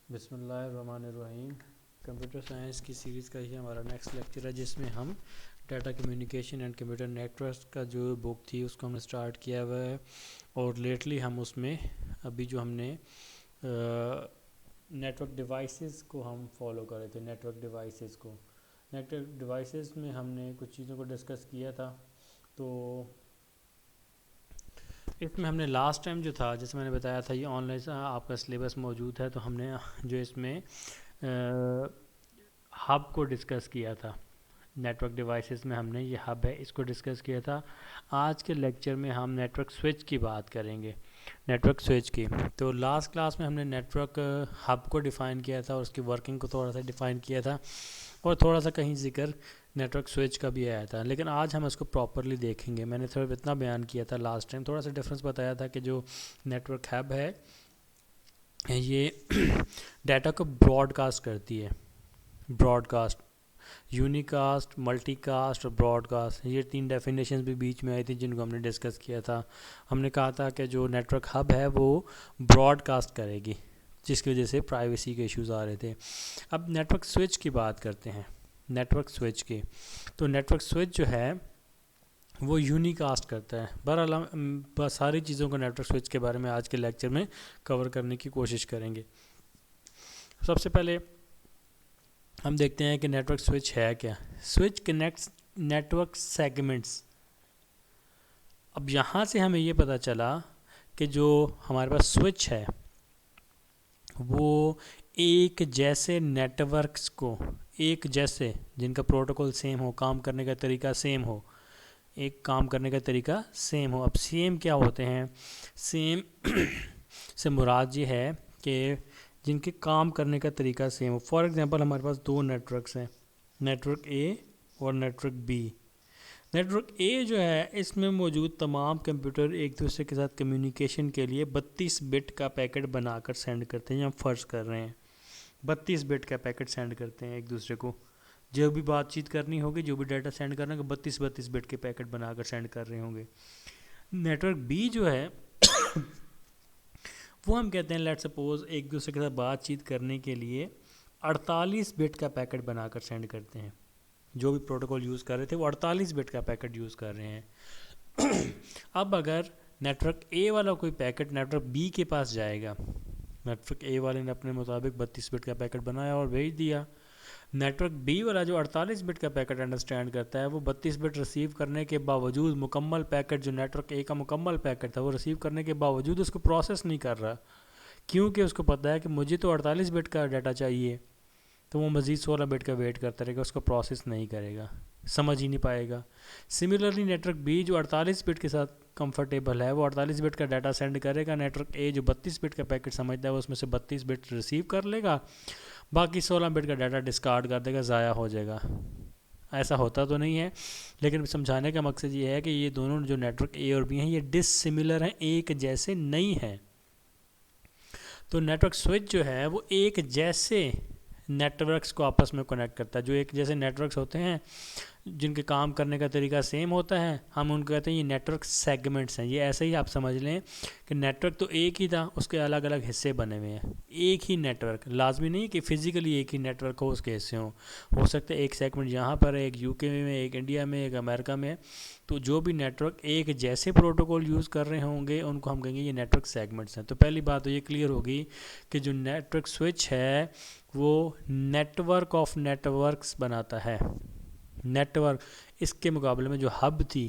बिस्मिल्लाहिर्रहमानिर्रहीम। Computer science की series का ही हमारा नेक्स्ट लेक्चर है, जिसमें हम data communication and computer networks का जो बुक थी उसको हमने स्टार्ट किया हुआ है। और लेटली हम उसमें अभी जो हमने नेटवर्क डिवाइसेस को हम फॉलो कर रहे थे। नेटवर्क डिवाइसेस में हमने कुछ चीज़ों को डिस्कस किया था। तो इसमें हमने लास्ट टाइम जो था, जैसे मैंने बताया था, ये ऑनलाइन आपका सिलेबस मौजूद है, तो हमने जो इसमें हब को डिस्कस किया था। नेटवर्क डिवाइसेस में हमने ये हब है इसको डिस्कस किया था। आज के लेक्चर में हम नेटवर्क स्विच की बात करेंगे। नेटवर्क स्विच की तो लास्ट क्लास में हमने नेटवर्क हब को डिफ़ाइन किया था और उसकी वर्किंग को थोड़ा सा डिफ़ाइन किया था, और थोड़ा सा कहीं जिक्र नेटवर्क स्विच का भी आया था। लेकिन आज हम इसको प्रॉपरली देखेंगे। मैंने थोड़ा इतना बयान किया था लास्ट टाइम, थोड़ा सा डिफरेंस बताया था कि जो नेटवर्क हब है ये डाटा को ब्रॉडकास्ट करती है। ब्रॉडकास्ट, यूनिकास्ट, मल्टीकास्ट और ब्रॉडकास्ट, ये तीन डेफिनेशंस भी बीच में आई थी जिनको हमने डिस्कस किया था। हमने कहा था कि जो नेटवर्क हब है वो ब्रॉडकास्ट करेगी, जिसकी वजह से प्राइवेसी के इश्यूज आ रहे थे। अब नेटवर्क स्विच की बात करते हैं। नेटवर्क स्विच की तो नेटवर्क स्विच जो है वो यूनिकास्ट करता है। बहरहाल सारी चीज़ों को नेटवर्क स्विच के बारे में आज के लेक्चर में कवर करने की कोशिश करेंगे। सबसे पहले हम देखते हैं कि नेटवर्क स्विच है क्या। Switch connects network segments. अब यहाँ से हमें ये पता चला कि जो हमारे पास स्विच है वो एक जैसे नेटवर्क्स को, एक जैसे जिनका प्रोटोकॉल सेम हो, काम करने का तरीका सेम हो, एक काम करने का तरीका सेम हो। अब सेम क्या होते हैं? सेम से मुराद ये है कि जिनके काम करने का तरीका सेम हो। फॉर एग्जांपल हमारे पास दो नेटवर्क्स हैं, नेटवर्क ए और नेटवर्क बी। नेटवर्क ए जो है इसमें मौजूद तमाम कंप्यूटर एक दूसरे के साथ कम्युनिकेशन के लिए 32 बिट का पैकेट बनाकर सेंड करते हैं। हम फ़र्ज़ कर रहे हैं 32 बिट का पैकेट सेंड करते हैं एक दूसरे को। जो भी बातचीत करनी होगी, जो भी डाटा सेंड करना होगा, 32 बिट के पैकेट बनाकर सेंड कर रहे होंगे। नेटवर्क बी जो है वो हम कहते हैं, लेट सपोज एक दूसरे के साथ बातचीत करने के लिए 48 बिट का पैकेट बनाकर सेंड करते हैं। जो भी प्रोटोकॉल यूज़ कर रहे थे वो 48 बिट का पैकेट यूज़ कर रहे हैं। अब अगर नेटवर्क ए वाला कोई पैकेट नेटवर्क बी के पास जाएगा, नेटवर्क ए वाले ने अपने मुताबिक 32 बिट का पैकेट बनाया और भेज दिया। नेटवर्क बी वाला जो 48 बिट का पैकेट अंडरस्टैंड करता है, वो 32 बिट रिसीव करने के बावजूद मुकम्मल पैकेट, जो नेटवर्क ए का मुकम्मल पैकेट था, वो रिसीव करने के बावजूद उसको प्रोसेस नहीं कर रहा, क्योंकि उसको पता है कि मुझे तो 48 बिट का डाटा चाहिए। तो वो मज़ीद 16 बिट का वेट करता रहेगा, उसको प्रोसेस नहीं करेगा, समझ ही नहीं पाएगा। सिमिलरली नेटवर्क बी जो 48 बिट के साथ कंफर्टेबल है वो 48 बिट का डाटा सेंड करेगा। नेटवर्क ए जो 32 बिट का पैकेट समझता है वो उसमें से 32 बिट रिसीव कर लेगा, बाकी 16 बिट का डाटा डिस्कार्ड कर देगा, ज़ाया हो जाएगा। ऐसा होता तो नहीं है, लेकिन समझाने का मकसद ये है कि ये दोनों जो नेटवर्क ए और बी हैं ये डिसिमिलर हैं, एक जैसे नहीं हैं। तो नेटवर्क स्विच जो है वो एक जैसे नेटवर्क्स को आपस में कनेक्ट करता है। जो एक जैसे नेटवर्क्स होते हैं जिनके काम करने का तरीका सेम होता है, हम उनको कहते हैं ये नेटवर्क सेगमेंट्स हैं। ये ऐसे ही आप समझ लें कि नेटवर्क तो एक ही था, उसके अलग अलग हिस्से बने हुए हैं। एक ही नेटवर्क, लाजमी नहीं कि फ़िज़िकली एक ही नेटवर्क हो, उसके हिस्से हों। हो सकता है एक सेगमेंट यहाँ पर है, एक यूके में, एक इंडिया में, एक अमेरिका में। तो जो भी नेटवर्क एक जैसे प्रोटोकॉल यूज़ कर रहे होंगे उनको हम कहेंगे ये नेटवर्क सेगमेंट्स हैं। तो पहली बात तो ये क्लियर होगी कि जो नेटवर्क स्विच है वो नेटवर्क ऑफ नेटवर्क्स बनाता है। नेटवर्क, इसके मुकाबले में जो हब थी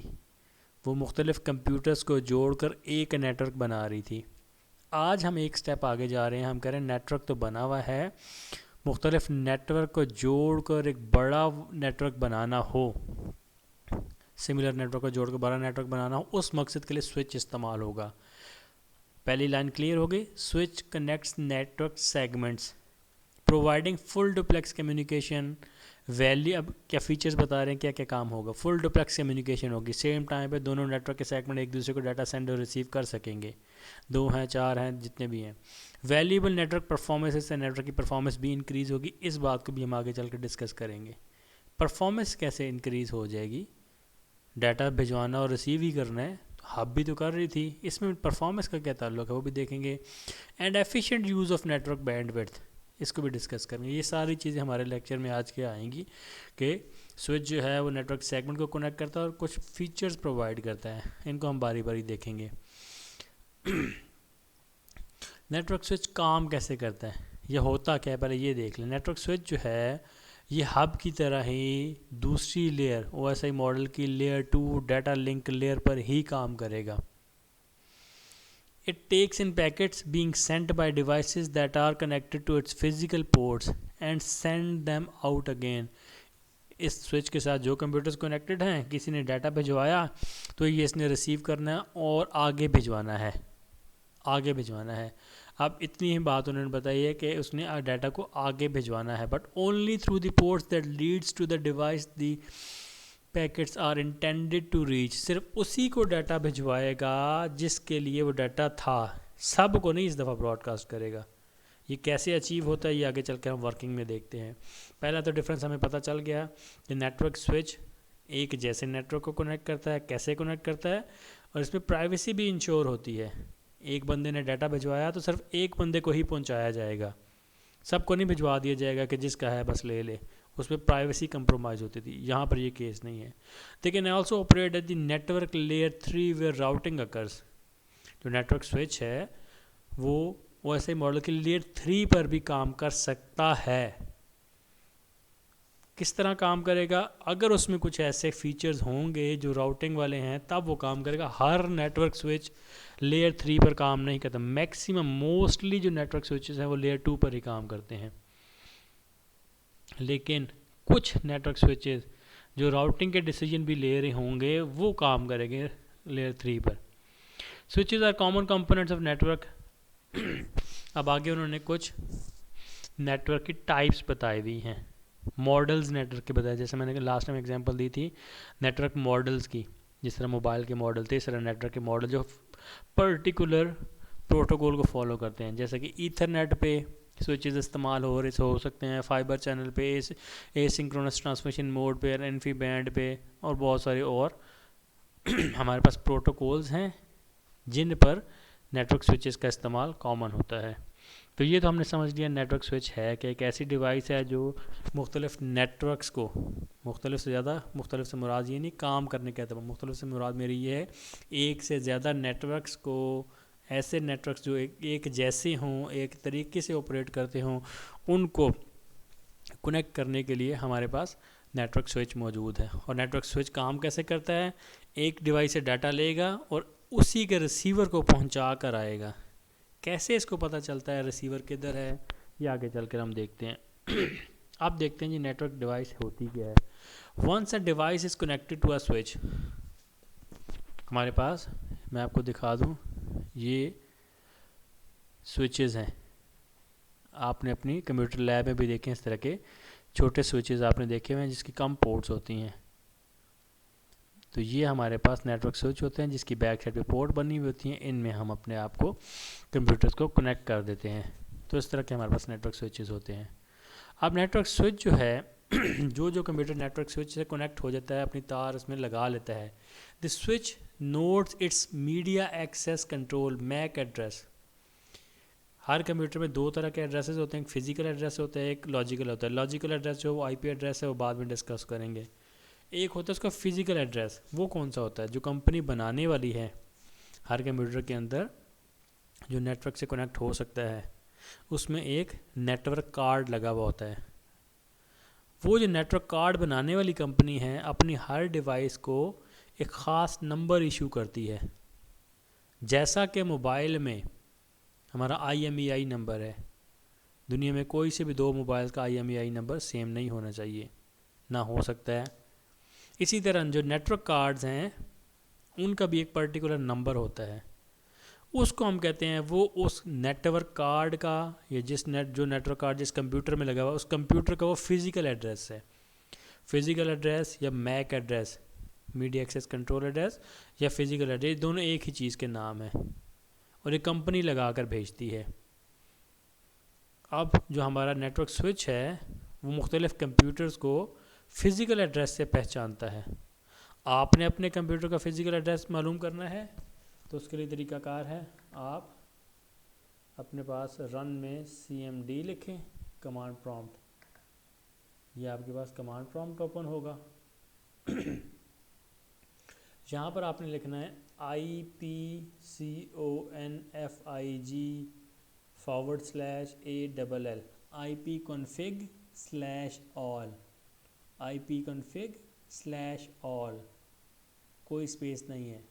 वो मुख्तलिफ़ कंप्यूटर्स को जोड़कर एक नेटवर्क बना रही थी। आज हम एक स्टेप आगे जा रहे हैं, हम कह रहे हैं नेटवर्क तो बना हुआ है, मुख्तलिफ़ नेटवर्क को जोड़कर एक बड़ा नेटवर्क बनाना हो, सिमिलर नेटवर्क को जोड़कर बड़ा नेटवर्क बनाना हो, उस मकसद के लिए स्विच इस्तेमाल होगा। पहली लाइन क्लियर हो गई। Switch connects network segments providing full duplex communication value. अब क्या फीचर्स बता रहे हैं, क्या क्या काम होगा। फुल डुप्लेक्स कम्युनिकेशन होगी, सेम टाइम पे दोनों नेटवर्क के सेगमेंट एक दूसरे को डाटा सेंड और रिसीव कर सकेंगे, 2 हैं 4 हैं जितने भी हैं। वैल्यूएबल नेटवर्क परफॉर्मेंस से नेटवर्क की परफॉर्मेंस भी इंक्रीज़ होगी। इस बात को भी हम आगे चल कर डिस्कस करेंगे। परफॉर्मेंस कैसे इंक्रीज़ हो जाएगी, डाटा भिजवाना और रिसीव ही करना है, हब भी तो कर रही थी, इसमें परफॉर्मेंस का क्या ताल्लुक है वो भी देखेंगे। And efficient use of network bandwidth, इसको भी डिस्कस करेंगे। ये सारी चीज़ें हमारे लेक्चर में आज के आएंगी कि स्विच जो है वो नेटवर्क सेगमेंट को कनेक्ट करता है और कुछ फीचर्स प्रोवाइड करता है, इनको हम बारी बारी देखेंगे। नेटवर्क स्विच काम कैसे करता है, ये होता क्या है, पहले ये देख लें। नेटवर्क स्विच जो है ये हब की तरह ही दूसरी लेयर OSI मॉडल की लेयर 2 डाटा लिंक लेयर पर ही काम करेगा। It takes in packets being sent by devices that are connected to its physical ports and send them out again. इस स्विच के साथ जो कंप्यूटर्स कनेक्टेड हैं, किसी ने डाटा भिजवाया तो ये इसने रिसीव करना है और आगे भिजवाना है, आगे भिजवाना है। अब इतनी ही बात उन्होंने बताई है कि उसने डाटा को आगे भिजवाना है, but only through the ports that leads to the device the packets are intended to reach. सिर्फ उसी को डाटा भिजवाएगा जिसके लिए वो डाटा था, सब को नहीं इस दफ़ा ब्रॉडकास्ट करेगा। ये कैसे अचीव होता है ये आगे चल के हम वर्किंग में देखते हैं। पहला तो डिफरेंस हमें पता चल गया कि नेटवर्क स्विच एक जैसे नेटवर्क को कनेक्ट करता है, कैसे कनेक्ट करता है, और इसमें प्राइवेसी भी इंश्योर होती है। एक बंदे ने डाटा भिजवाया तो सिर्फ एक बंदे को ही पहुंचाया जाएगा, सबको नहीं भिजवा दिया जाएगा कि जिसका है बस ले ले, उसमें प्राइवेसी कंप्रोमाइज़ होती थी। यहाँ पर ये केस नहीं है। They can also operate at the network layer 3 where routing occurs. जो नेटवर्क स्विच है वो OSI मॉडल के लेयर 3 पर भी काम कर सकता है। किस तरह काम करेगा, अगर उसमें कुछ ऐसे फीचर्स होंगे जो राउटिंग वाले हैं तब वो काम करेगा। हर नेटवर्क स्विच लेयर 3 पर काम नहीं करता, मैक्सिमम मोस्टली जो नेटवर्क स्विचेस हैं वो लेयर 2 पर ही काम करते हैं। लेकिन कुछ नेटवर्क स्विचेस जो राउटिंग के डिसीजन भी ले रहे होंगे वो काम करेंगे लेयर 3 पर। Switches are common components of network. अब आगे उन्होंने कुछ नेटवर्क की टाइप्स बताई हुई हैं, मॉडल्स नेटवर्क के बताए। जैसे मैंने लास्ट टाइम एग्जांपल दी थी नेटवर्क मॉडल्स की, जिस तरह मोबाइल के मॉडल थे इस तरह नेटवर्क के मॉडल जो पर्टिकुलर प्रोटोकॉल को फॉलो करते हैं। जैसे कि ईथरनेट पे स्विचेस इस्तेमाल हो सकते हैं, फाइबर चैनल पे, एसिंक्रोनस ट्रांसमिशन मोड पे, इन्फी बैंड पे, और बहुत सारे और हमारे पास प्रोटोकॉल्स हैं जिन पर नेटवर्क स्विचेस का इस्तेमाल कॉमन होता है। तो ये तो हमने समझ लिया नेटवर्क स्विच है कि एक ऐसी डिवाइस है जो मुख्तलिफ नेटवर्क्स को, मुख्तलिफ से ज़्यादा, मुख्तलिफ से मुराद ये नहीं काम करने के अतबा, मुख्तलिफ से मुराद मेरी ये है एक से ज़्यादा नेटवर्क्स को, ऐसे नेटवर्क्स जो एक जैसे हों, एक तरीके से ऑपरेट करते हों, उनको कनेक्ट करने के लिए हमारे पास नेटवर्क स्विच मौजूद है। और नेटवर्क स्विच काम कैसे करता है, एक डिवाइस से डाटा लेगा और उसी के रिसीवर को पहुंचा कर आएगा। कैसे इसको पता चलता है रिसीवर किधर है, ये आगे चल कर हम देखते हैं। अब देखते हैं जी नेटवर्क डिवाइस होती क्या है। Once a device is connected to a switch, हमारे पास, मैं आपको दिखा दूं, ये स्विचेस हैं, आपने अपनी कंप्यूटर लैब में भी देखे इस तरह के छोटे स्विचेस आपने देखे हुए हैं जिसकी कम पोर्ट्स होती हैं। तो ये हमारे पास नेटवर्क स्विच होते हैं जिसकी बैक साइड पे पोर्ट बनी हुई होती हैं, इनमें हम अपने आप को कंप्यूटर्स को कनेक्ट कर देते हैं। तो इस तरह के हमारे पास नेटवर्क स्विचेस होते हैं। अब नेटवर्क स्विच जो है जो कंप्यूटर नेटवर्क स्विच से कनेक्ट हो जाता है, अपनी तार इसमें लगा लेता है, the switch notes its media access control MAC address. हर कंप्यूटर में दो तरह के एड्रेसेस होते हैं, एक फिजिकल एड्रेस होता है, एक लॉजिकल होता है। लॉजिकल एड्रेस जो वो IP एड्रेस है वो बाद में डिस्कस करेंगे। एक होता है उसका फिजिकल एड्रेस, वो कौन सा होता है, जो कंपनी बनाने वाली है हर कंप्यूटर के अंदर जो नेटवर्क से कनेक्ट हो सकता है, उसमें एक नेटवर्क कार्ड लगा हुआ होता है। वो जो नेटवर्क कार्ड बनाने वाली कंपनी है अपनी हर डिवाइस को एक ख़ास नंबर इशू करती है। जैसा कि मोबाइल में हमारा IMEI नंबर है, दुनिया में कोई से भी दो मोबाइल का IMEI नंबर सेम नहीं होना चाहिए, ना हो सकता है। इसी तरह जो नेटवर्क कार्ड्स हैं उनका भी एक पर्टिकुलर नंबर होता है, उसको हम कहते हैं, वो उस नेटवर्क कार्ड का या जो नेटवर्क कार्ड जिस कंप्यूटर में लगा हुआ उस कंप्यूटर का वो फिज़िकल एड्रेस है। फिज़िकल एड्रेस या MAC address, media access control address, या फिज़िकल एड्रेस, दोनों एक ही चीज़ के नाम है और ये कंपनी लगा कर भेजती है। अब जो हमारा नेटवर्क स्विच है वो मुख्तलिफ़ कंप्यूटर्स को फिज़िकल एड्रेस से पहचानता है। आपने अपने कंप्यूटर का फिज़िकल एड्रेस मालूम करना है तो उसके लिए तरीकाकार है, आप अपने पास रन में CMD लिखें, कमांड प्रॉम्प्ट, ये आपके पास कमांड प्रॉम्प्ट ओपन होगा। यहाँ पर आपने लिखना है IPCONFIG/ALL IPconfig/all IPconfig/all, कोई स्पेस नहीं है,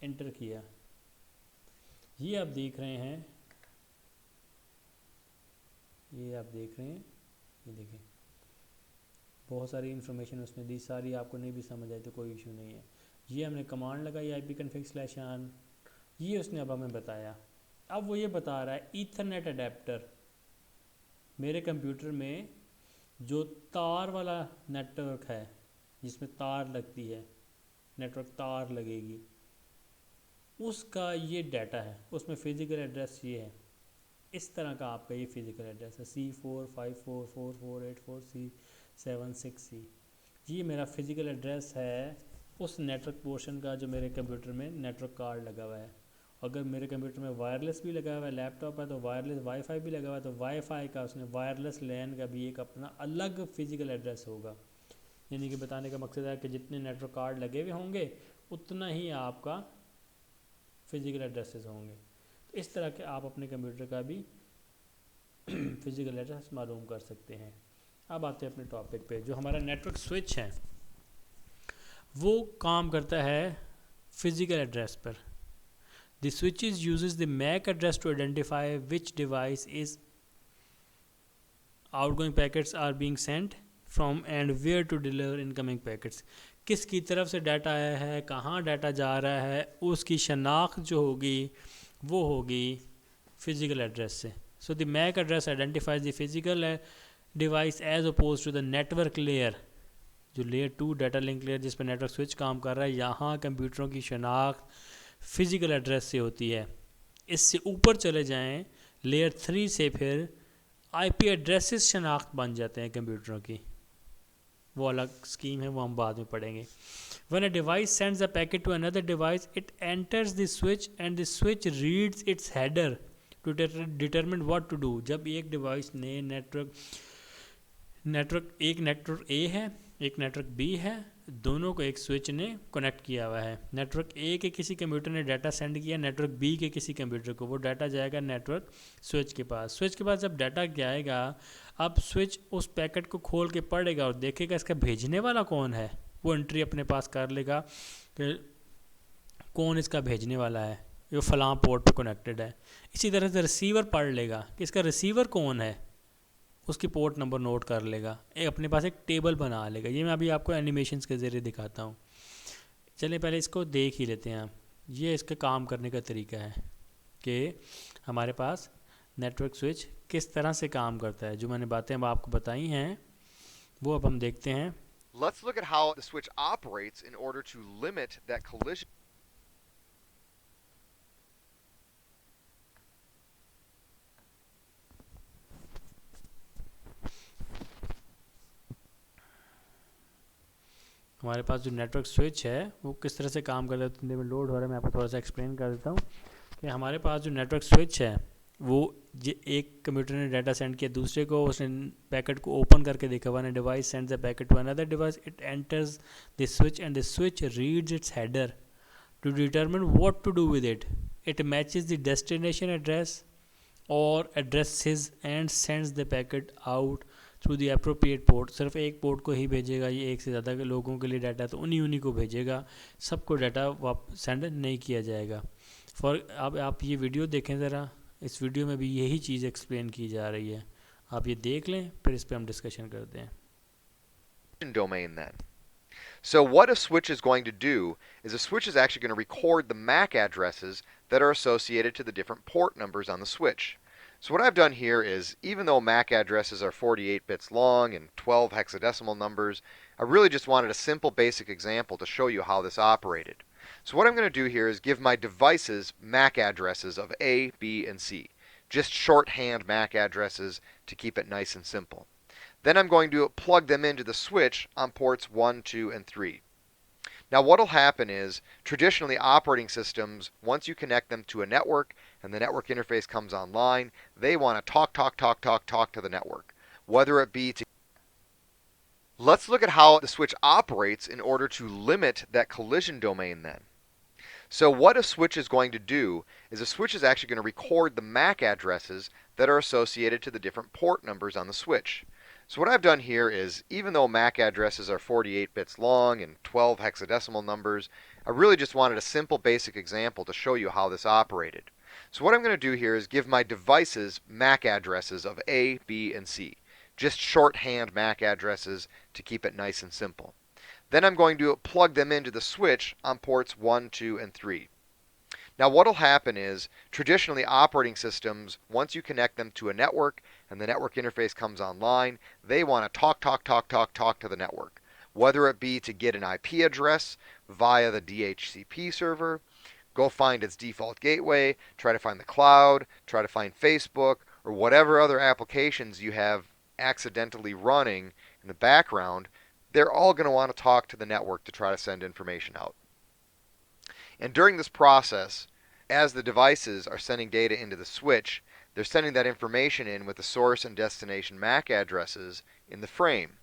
एंटर किया। ये आप देख रहे हैं, ये देखें बहुत सारी इन्फॉर्मेशन उसने दी, सारी आपको नहीं भी समझ आई तो कोई इशू नहीं है। ये हमने कमांड लगाई IPconfig/on, ये उसने अब हमें बताया। अब वो ये बता रहा है ईथरनेट अडेप्टर, मेरे कंप्यूटर में जो तार वाला नेटवर्क है जिसमें तार लगती है, नेटवर्क तार लगेगी, उसका ये डाटा है, उसमें फ़िज़िकल एड्रेस ये है, इस तरह का आपका ये फ़िज़िकल एड्रेस है C4544484C76C। ये मेरा फ़िज़िकल एड्रेस है उस नेटवर्क पोर्शन का जो मेरे कंप्यूटर में नेटवर्क कार्ड लगा हुआ है। अगर मेरे कंप्यूटर में वायरलेस भी लगा हुआ है, लैपटॉप है तो वायरलेस वाईफाई भी लगा हुआ है, तो वाईफाई का उसने वायरलेस लैन का भी एक अपना अलग फ़िज़िकल एड्रेस होगा। यानी कि बताने का मकसद है कि जितने नेटवर्क कार्ड लगे हुए होंगे उतना ही आपका फ़िज़िकल एड्रेसेस होंगे। तो इस तरह के आप अपने कंप्यूटर का भी फ़िज़िकल एड्रेस मालूम कर सकते हैं। अब आते हैं अपने टॉपिक पे। जो हमारा नेटवर्क स्विच है वो काम करता है फ़िज़िकल एड्रेस पर। The switches uses the MAC address to identify which device is outgoing packets are being sent from and where to deliver incoming packets. किसकी तरफ से डाटा आया है, कहाँ डाटा जा रहा है, उसकी शनाख्त जो होगी वो होगी फ़िज़िकल एड्रेस से। So the MAC address identifies the physical device as opposed to the network layer, जो लेयर 2 डाटा लिंक लेयर जिस पर नेटवर्क स्विच काम कर रहा है, यहाँ कंप्यूटरों की शनाख्त फ़िज़िकल एड्रेस से होती है। इससे ऊपर चले जाएँ लेयर 3 से फिर IP एड्रेसेस शनाख्त बन जाते हैं कंप्यूटरों की, वो अलग स्कीम है, वो हम बाद में पढ़ेंगे। When a device sends a packet to another device, it enters the switch and the switch reads its header to determine what to do। जब एक डिवाइस ने एक नेटवर्क A है, एक नेटवर्क B है, दोनों को एक स्विच ने कनेक्ट किया हुआ है। नेटवर्क A के किसी कंप्यूटर ने डाटा सेंड किया नेटवर्क B के किसी कंप्यूटर को, वो डाटा जाएगा नेटवर्क स्विच के पास। स्विच के पास जब डाटा जाएगा, अब स्विच उस पैकेट को खोल के पढ़ेगा और देखेगा इसका भेजने वाला कौन है। वो एंट्री अपने पास कर लेगा कि कौन इसका भेजने वाला है, ये फलां पोर्ट पे कनेक्टेड है। इसी तरह से रिसीवर पढ़ लेगा कि इसका रिसीवर कौन है, उसकी पोर्ट नंबर नोट कर लेगा, एक अपने पास एक टेबल बना लेगा। ये मैं अभी आपको एनिमेशंस के ज़रिए दिखाता हूँ। चलिए पहले इसको देख ही लेते हैं। ये इसका काम करने का तरीका है कि हमारे पास नेटवर्क स्विच किस तरह से काम करता है। जो मैंने बातें अब आपको बताई हैं वो अब हम देखते हैं। Let's look at how the switch operates in order to limit that collision. हमारे पास जो नेटवर्क स्विच है वो किस तरह से काम करता है, तो में लोड हो रहा है, मैं आपको थोड़ा सा एक्सप्लेन कर देता हूँ कि हमारे पास जो नेटवर्क स्विच है वो एक कंप्यूटर ने डाटा सेंड किया दूसरे को, उसने पैकेट को ओपन करके देखा, one device sends the packet to another device, it enters the switch and the switch reads its header to determine what to do with it. It matches the destination address और addresses and sends the packet out through the appropriate port. सिर्फ एक port को ही भेजेगा, ये एक से ज़्यादा लोगों के लिए डाटा तो उन्हीं को भेजेगा, सबको डाटा सेंड नहीं किया जाएगा। अब आप ये वीडियो देखें ज़रा, इस वीडियो में भी यही चीज़ एक्सप्लेन की जा रही है, आप ये देख लें फिर इस पर हम डिस्कशन करते हैं। Domain then. So what a switch is going to do is a switch is actually going to record the MAC addresses that are associated to the different port numbers on the switch. So what I've done here is, even though MAC addresses are 48 bits long and 12 hexadecimal numbers, I really just wanted a simple basic example to show you how this operated. So what I'm going to do here is give my devices MAC addresses of A, B, and C. Just shorthand MAC addresses to keep it nice and simple. Then I'm going to plug them into the switch on ports 1, 2, and 3. Now what will happen is, traditionally operating systems, once you connect them to a network and the network interface comes online, they want to talk to the network, whether it be to... Let's look at how the switch operates in order to limit that collision domain then. So what a switch is going to do is a switch is actually going to record the MAC addresses that are associated to the different port numbers on the switch. So what I've done here is, even though MAC addresses are 48 bits long and 12 hexadecimal numbers, I really just wanted a simple basic example to show you how this operated. So what I'm going to do here is give my devices MAC addresses of A, B, and C. Just shorthand MAC addresses to keep it nice and simple. Then I'm going to plug them into the switch on ports 1, 2, and 3. Now what will happen is, traditionally operating systems, once you connect them to a network and the network interface comes online, they want to talk to the network, whether it be to get an IP address via the DHCP server, go find its default gateway, try to find the cloud, try to find Facebook, or whatever other applications you have accidentally running in the background. They're all going to want to talk to the network to try to send information out. And during this process, as the devices are sending data into the switch, they're sending that information in with the source and destination MAC addresses in the frame.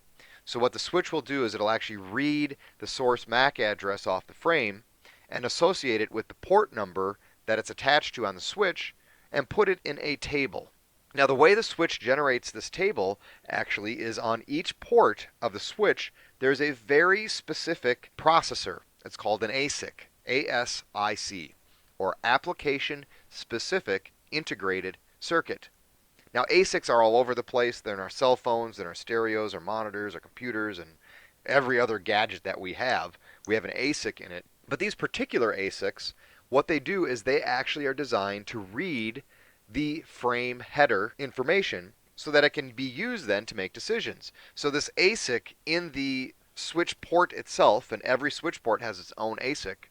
So what the switch will do is it'll actually read the source MAC address off the frame and associate it with the port number that it's attached to on the switch and put it in a table. Now the way the switch generates this table actually is on each port of the switch there's a very specific processor. It's called an ASIC, ASIC, or Application Specific Integrated Circuit. Now ASICs are all over the place. They're in our cell phones, in our stereos, our monitors, our computers, and every other gadget that we have. We have an ASIC in it. But these particular ASICs, what they do is they actually are designed to read the frame header information so that it can be used then to make decisions. So this ASIC in the switch port itself, and every switch port has its own ASIC,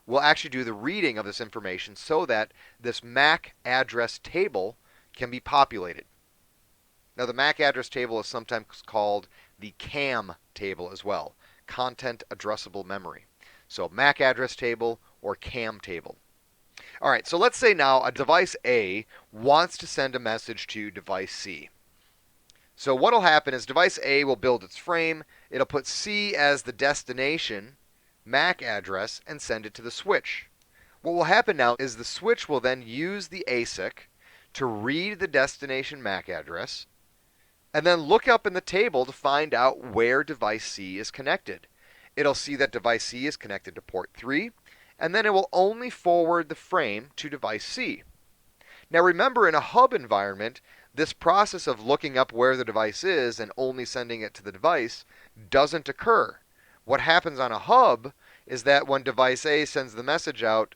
will actually do the reading of this information so that this MAC address table can be populated. Now the MAC address table is sometimes called the CAM table as well, Content Addressable Memory. So MAC address table or CAM table. All right, so let's say now a device A wants to send a message to device C. So what will happen is device A will build its frame, it'll put C as the destination MAC address and send it to the switch. What will happen now is the switch will then use the ASIC to read the destination MAC address and then look up in the table to find out where device C is connected. It'll see that device C is connected to port 3, and then it will only forward the frame to device C. Now remember, in a hub environment, this process of looking up where the device is and only sending it to the device doesn't occur. What happens on a hub is that when device A sends the message out,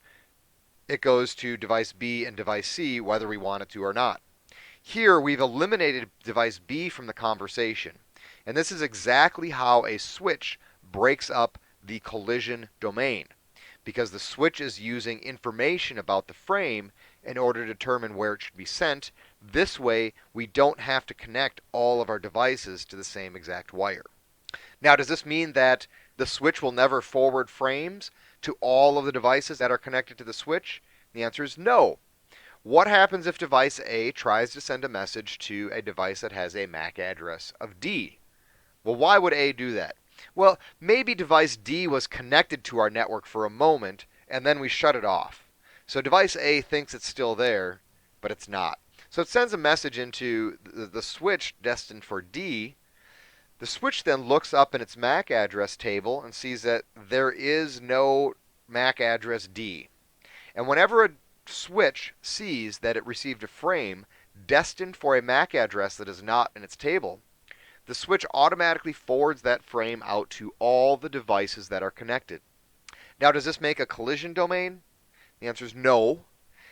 it goes to device B and device C whether we want it to or not. Here we've eliminated device B from the conversation, and this is exactly how a switch breaks up the collision domain, because the switch is using information about the frame in order to determine where it should be sent. This way, we don't have to connect all of our devices to the same exact wire. Now, does this mean that the switch will never forward frames to all of the devices that are connected to the switch? The answer is no. What happens if device A tries to send a message to a device that has a MAC address of D? Well, why would A do that? Well, maybe device D was connected to our network for a moment, and then we shut it off. So device A thinks it's still there, but it's not. So it sends a message into the switch destined for D. The switch then looks up in its MAC address table and sees that there is no MAC address D. And whenever a switch sees that it received a frame destined for a MAC address that is not in its table, the switch automatically forwards that frame out to all the devices that are connected. Now, does this make a collision domain? The answer is no.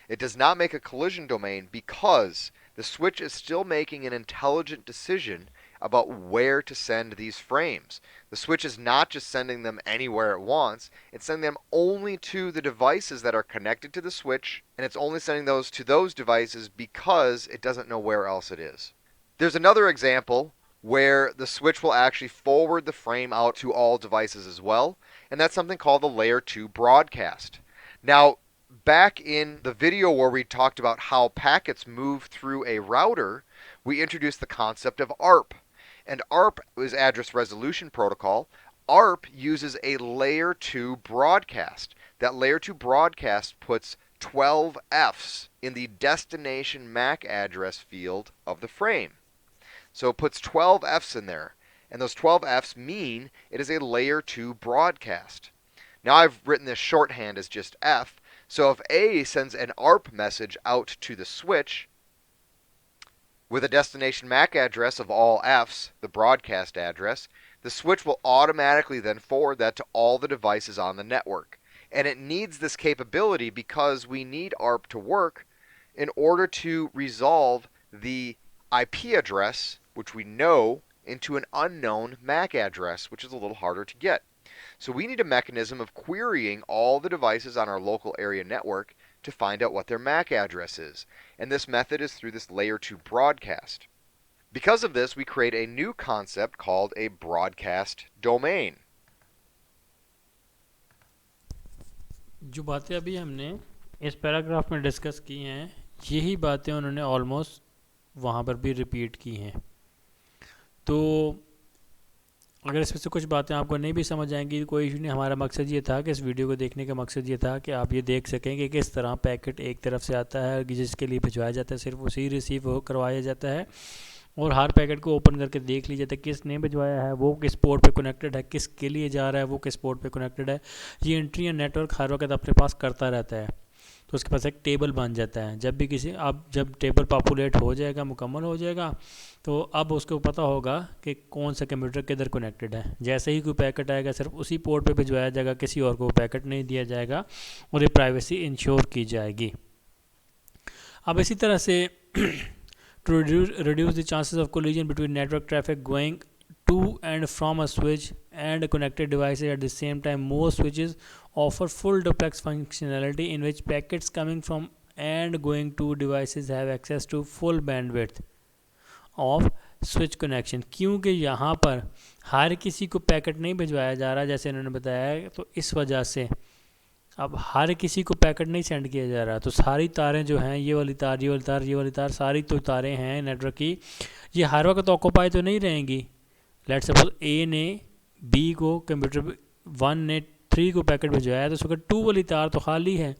It does not make a collision domain because the switch is still making an intelligent decision about where to send these frames. The switch is not just sending them anywhere it wants. It's sending them only to the devices that are connected to the switch, and it's only sending those to those devices because it doesn't know where else it is. There's another example where the switch will actually forward the frame out to all devices as well, and that's something called the layer 2 broadcast. Now, back in the video where we talked about how packets move through a router, we introduced the concept of ARP. And ARP is Address Resolution Protocol. ARP uses a layer 2 broadcast. That layer 2 broadcast puts 12 Fs in the destination MAC address field of the frame. So it puts 12 Fs in there. And those 12 Fs mean it is a layer 2 broadcast. Now I've written this shorthand as just F. So if A sends an ARP message out to the switch with a destination MAC address of all Fs, the broadcast address, the switch will automatically then forward that to all the devices on the network. And it needs this capability because we need ARP to work in order to resolve the IP address, which we know, into an unknown MAC address, which is a little harder to get. So we need a mechanism of querying all the devices on our local area network to find out what their MAC address is. And this method is through this layer 2 broadcast. Because of this, we create a new concept called a broadcast domain. जो बातें अभी हमने इस paragraph में discuss की हैं, यही बातें उन्होंने ऑलमोस्ट वहाँ पर भी रिपीट की हैं। तो अगर इसमें से कुछ बातें आपको नहीं भी समझ आएंगी, कोई इशू नहीं। हमारा मकसद ये था कि इस वीडियो को देखने का मकसद ये था कि आप ये देख सकें कि किस तरह पैकेट एक तरफ से आता है, जिसके लिए भिजवाया जाता है सिर्फ उसी रिसीव करवाया जाता है, और हर पैकेट को ओपन करके देख लीजिए था किसने भिजवाया है, वो किस पोर्ट पे कनेक्टेड है, किसके लिए जा रहा है, वो किस पोर्ट पे कनेक्टेड है। ये एंट्री या नेटवर्क हर वक्त अपने पास करता रहता है, तो उसके पास एक टेबल बन जाता है। जब भी किसी अब जब टेबल पॉपुलेट हो जाएगा, मुकम्मल हो जाएगा, तो अब उसको पता होगा कि कौन सा कंप्यूटर किधर कनेक्टेड है। जैसे ही कोई पैकेट आएगा सिर्फ उसी पोर्ट पे भिजवाया जाएगा, किसी और को पैकेट नहीं दिया जाएगा, और ये प्राइवेसी इंश्योर की जाएगी। अब इसी तरह से to reduce the chances of collision between network traffic going to and from a switch and connected devices at the same time, most switches offer full duplex functionality in which packets coming from and going to devices have access to full bandwidth of switch connection। क्योंकि यहाँ पर हर किसी को packet नहीं भिजवाया जा रहा जैसे इन्होंने बताया, तो इस वजह से अब हर किसी को पैकेट नहीं सेंड किया जा रहा। तो सारी तारें जो हैं, ये वाली तार, ये वाली तार, ये वाली तार, सारी तो तारें हैं नेटवर्क की, ये हर वक्त ऑक्यूपाई तो नहीं रहेंगी। लेट्स सपोज ए ने बी को, कंप्यूटर 1 ने 3 को पैकेट भिजवाया, तो उसके 2 वाली तार तो खाली है।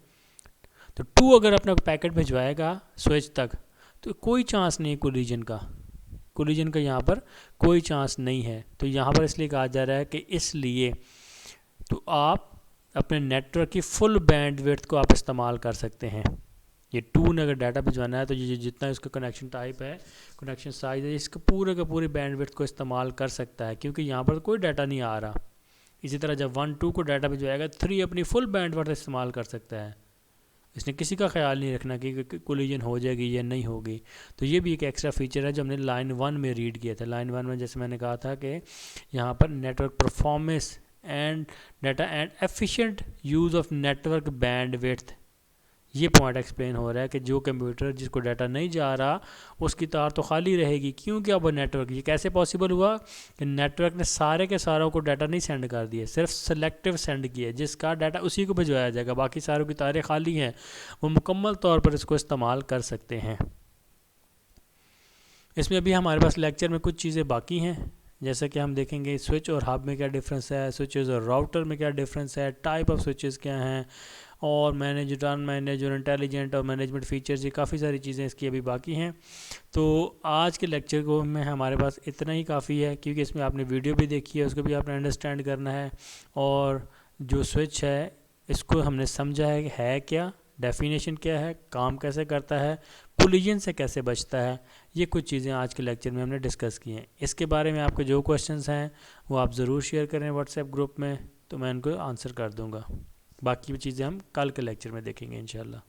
तो 2 अगर अपना पैकेट भिजवाएगा स्विच तक, तो कोई चांस नहीं कोलिजन का यहाँ पर कोई चांस नहीं है। तो यहाँ पर इसलिए कहा जा रहा है कि इसलिए तो आप अपने नेटवर्क की फुल बैंडविड्थ को आप इस्तेमाल कर सकते हैं। ये 2 ने अगर डाटा भिजवाना है, तो ये जितना इसका कनेक्शन टाइप है, कनेक्शन साइज है, इसका पूरे का पूरी बैंडविड्थ को इस्तेमाल कर सकता है, क्योंकि यहाँ पर कोई डाटा नहीं आ रहा। इसी तरह जब 1 2 को डाटा भिजवाएगा, 3 अपनी फुल बैंडविड्थ इस्तेमाल कर सकता है। इसने किसी का ख्याल नहीं रखना कि कोलिजन हो जाएगी या नहीं होगी। तो ये भी एक एक्स्ट्रा फीचर है जो हमने लाइन 1 में रीड किया था। लाइन 1 में जैसे मैंने कहा था कि यहाँ पर network performance and data and efficient use of network bandwidth, ये पॉइंट एक्सप्लेन हो रहा है कि जो कंप्यूटर जिसको डाटा नहीं जा रहा उसकी तार तो खाली रहेगी। क्योंकि अब नेटवर्क, ये कैसे पॉसिबल हुआ कि नेटवर्क ने सारे के सारों को डाटा नहीं सेंड कर दिया, सिर्फ सेलेक्टिव सेंड किया, जिसका डाटा उसी को भिजवाया जाएगा, बाकी सारों की तारें खाली हैं, वो मुकम्मल तौर पर इसको इस्तेमाल कर सकते हैं। इसमें अभी हमारे पास लेक्चर में कुछ चीज़ें बाकी हैं, जैसा कि हम देखेंगे स्विच और हब में क्या डिफरेंस है, स्विचेस और राउटर में क्या डिफरेंस है, टाइप ऑफ स्विचेस क्या हैं, और मैनेज, अनमैनेज और इंटेलिजेंट और मैनेजमेंट फीचर्स, ये काफ़ी सारी चीज़ें इसकी अभी बाकी हैं। तो आज के लेक्चर को में हमारे पास इतना ही काफ़ी है, क्योंकि इसमें आपने वीडियो भी देखी है, उसको भी आपने अंडरस्टैंड करना है, और जो स्विच है इसको हमने समझा है क्या, डेफिनेशन क्या है, काम कैसे करता है, कोलिजन से कैसे बचता है, ये कुछ चीज़ें आज के लेक्चर में हमने डिस्कस की हैं। इसके बारे में आपके जो क्वेश्चंस हैं वो आप ज़रूर शेयर करें व्हाट्सएप ग्रुप में, तो मैं उनको आंसर कर दूंगा। बाकी चीज़ें हम कल के लेक्चर में देखेंगे इंशाल्लाह।